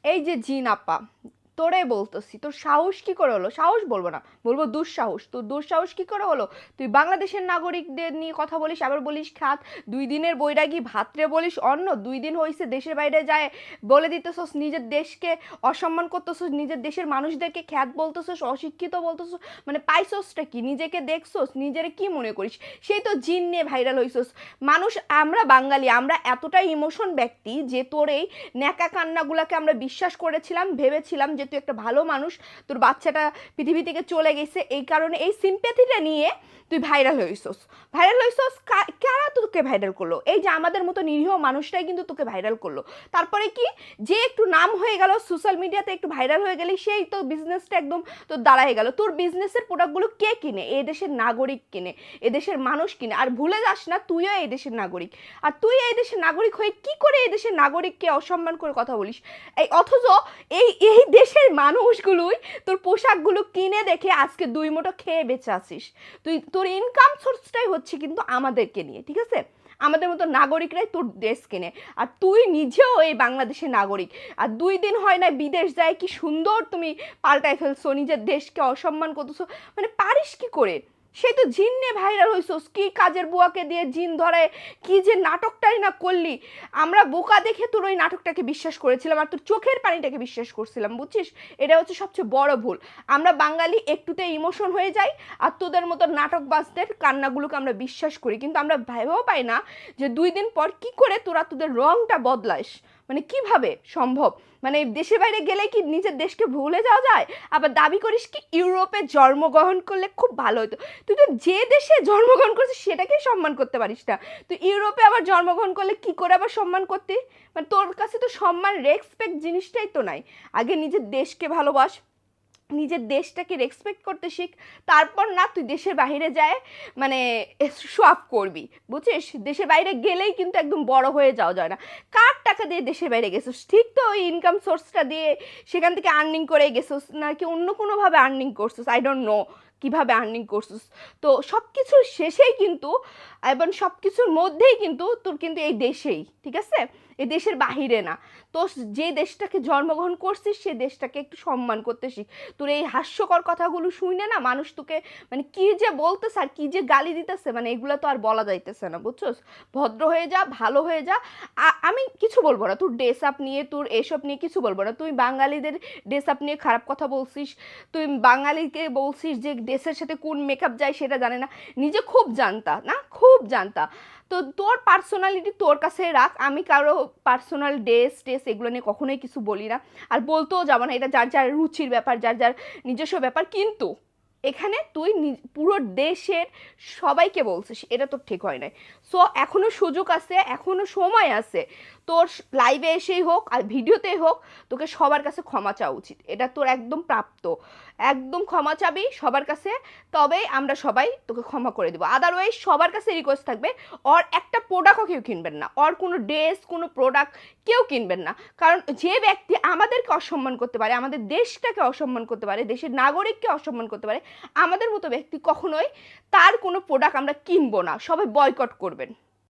এই যে জিন আপা, তোরে বলতেছি, তোর সাহস কি করে হলো? সাহস বলবো না, বলবো দুঃসাহস। তোর দুঃসাহস কি করে হলো? তুই বাংলাদেশের নাগরিকদের নিয়ে কথা বলিস, আবার বলিস খাত। 2 দিনের বৈরাগী ভাতরে বলিস অন্ন। 2 দিন হয়েছে দেশের বাইরে যায় বলে দিতেছস নিজের দেশকে অসম্মান করতেছস, নিজের দেশের মানুষদেরকে খ্যাত বলতেছস, অশিক্ষিত বলতেছস। মানে পাইছসটা কি? নিজেকে দেখছস? নিজের কি মনে করিস? সেই তো জিন নিয়ে ভাইরাল হইছস। মানুষ, আমরা বাঙালি, আমরা এতটাই ইমোশন ব্যক্তি যে তোর এই ন্যাকা কান্নাগুলাকে আমরা বিশ্বাস করেছিলাম, ভেবেছিলাম যে তুই একটা ভালো মানুষ, তোর বাচ্চাটা পৃথিবী থেকে চলে গেছে, এই কারণে এই সিম্প্যাথিটা নিয়ে তুই ভাইরাল হইছস। ভাইরাল হইছস, কারা তোকে ভাইরাল করলো? এই যে আমাদের মতো নিরীহ মানুষটাই কিন্তু তোকে ভাইরাল করলো। তারপরে কি, যে একটু নাম হয়ে গেল সোশ্যাল মিডিয়াতে, একটু ভাইরাল হয়ে গেলে সেই তো বিজনেসটা একদম তোর দাঁড়ায় গেল। তোর বিজনেসের প্রোডাক্টগুলো কে কিনে? এই দেশের নাগরিক কিনে, এদেশের মানুষ কিনে। আর ভুলে যাস না তুইও এই দেশের নাগরিক। আর তুই এই দেশের নাগরিক হয়ে কি করে এই দেশের নাগরিককে অসম্মান করে কথা বলিস? এই অথচ এই এই দেশের মানুষগুলোই তোর পোশাকগুলো কিনে দেখে আজকে 2 মুঠো খেয়ে বেঁচে আসিস। তোর ইনকাম সোর্সটাই হচ্ছে কিন্তু আমাদেরকে নিয়ে, ঠিক আছে? আমাদের মতো নাগরিকরাই তোর দেশ কেনে। আর তুই নিজেও এই বাংলাদেশের নাগরিক। আর 2 দিন হয় না বিদেশ যায়, কি সুন্দর তুমি পাল্টায় ফেলছো, নিজের দেশকে অসম্মান করতেছো। মানে পারিস কি করে? সেই তো জিন নিয়ে ভাইরাল হইছস, কি কাজের বুয়াকে দিয়ে জিন ধরে, কি যে নাটকটাই না করলি। আমরা বোকা দেখে তোর ওই নাটকটাকে বিশ্বাস করেছিলাম, আর তোর চোখের পানিটাকে বিশ্বাস করছিলাম, বুঝছিস? এটা হচ্ছে সবচেয়ে বড় ভুল। আমরা বাঙালি একটুতে ইমোশন হয়ে যাই, আর তোদের মতো নাটকবাজদের কান্নাগুলোকে আমরা বিশ্বাস করি, কিন্তু আমরা ভেবেও পাই না যে 2 দিন পর কি করে তোরা তোদের রংটা বদলাস। মানে কিভাবে সম্ভব? মানে দেশের বাইরে গেলে কি নিজের দেশকে ভুলে যাওয়া যায়? আবার দাবি করিস কি ইউরোপে জন্মগ্রহণ করলে খুব ভালো হতো। তুই তো যে দেশে জন্মগ্রহণ করছিস সেটাকেই সম্মান করতে পারিস না। তুই ইউরোপে আবার জন্মগ্রহণ করলে কি করে আবার সম্মান করতে? মানে তোর কাছে তো সম্মান, রেসপেক্ট জিনিসটাই তো নাই। আগে নিজের দেশকে ভালোবাস, নিজের দেশটাকে রেসপেক্ট করতে শিখ। তারপর না তুই দেশের বাইরে যায় মানে শো অফ করবি, বুঝছিস? দেশের বাইরে গেলেই কিন্তু একদম বড় হয়ে যাওয়া যায় না। কার টাকা দিয়ে দেশের বাইরে গেছিস? ঠিক তো ওই ইনকাম সোর্সটা দিয়ে সেখান থেকে আর্নিং করে গেছিস, নাকি অন্য কোনোভাবে আর্নিং করছিস? আই ডোন্ট নো কিভাবে আর্নিং করছিস। তো সব কিছুর শেষেই কিন্তু, এবং সব কিছুর মধ্যেই কিন্তু তোর কিন্তু এই দেশেই, ঠিক আছে? এই দেশের বাহিরে না। তো যে দেশটাকে জন্মগ্রহণ করছিস সে দেশটাকে একটু সম্মান করতে শিখ। তোর এই হাস্যকর কথাগুলো শুনে না মানুষ তোকে মানে কি যে বলতেছে আর কি যে গালি দিতেছে, মানে এগুলো তো আর বলা যাইতেছে না, বুঝছস? ভদ্র হয়ে যা, ভালো হয়ে যা। আমি কিছু বলবো না তোর ড্রেস আপ নিয়ে, তোর এসব নিয়ে কিছু বলবো না। তুই বাঙালিদের ড্রেস আপ নিয়ে খারাপ কথা বলছিস, তুই বাঙালিকে বলছিস যে ড্রেসের সাথে কোন মেকআপ যায় সেটা জানে না। নিজে খুব জানতা না, খুব জানতা। তো তোর পার্সোনালিটি তোর কাছে রাখ। আমি কারো পার্সোনাল ড্রেস টেস এগুলো নিয়ে কখনোই কিছু বলি না, আর বলতেও যাবো না। এটা যার যার রুচির ব্যাপার, যার যার নিজস্ব ব্যাপার। কিন্তু এখানে তুই পুরো দেশের সবাইকে বলছিস, এটা তোর ঠিক হয় নাই। সো এখনো সুযোগ আছে, এখনো সময় আছে। তোর লাইভে এসেই হোক আর ভিডিওতেই হোক, তোকে সবার কাছে ক্ষমা চাওয়া উচিত। এটা তোর একদম প্রাপ্ত। একদম ক্ষমা চাবি সবার কাছে, তবেই আমরা সবাই তোকে ক্ষমা করে দেবো। আদারওয়াইজ সবার কাছে রিকোয়েস্ট থাকবে, ওর একটা প্রোডাক্টও কেউ কিনবেন না, ওর কোনো ড্রেস কোনো প্রোডাক্ট কেউ কিনবেন না। কারণ যে ব্যক্তি আমাদেরকে অসম্মান করতে পারে, আমাদের দেশটাকে অসম্মান করতে পারে, দেশের নাগরিককে অসম্মান করতে পারে, আমাদের মতো ব্যক্তি কখনোই তার কোনো প্রোডাক্ট আমরা কিনবো না। সবাই বয়কট করবেন।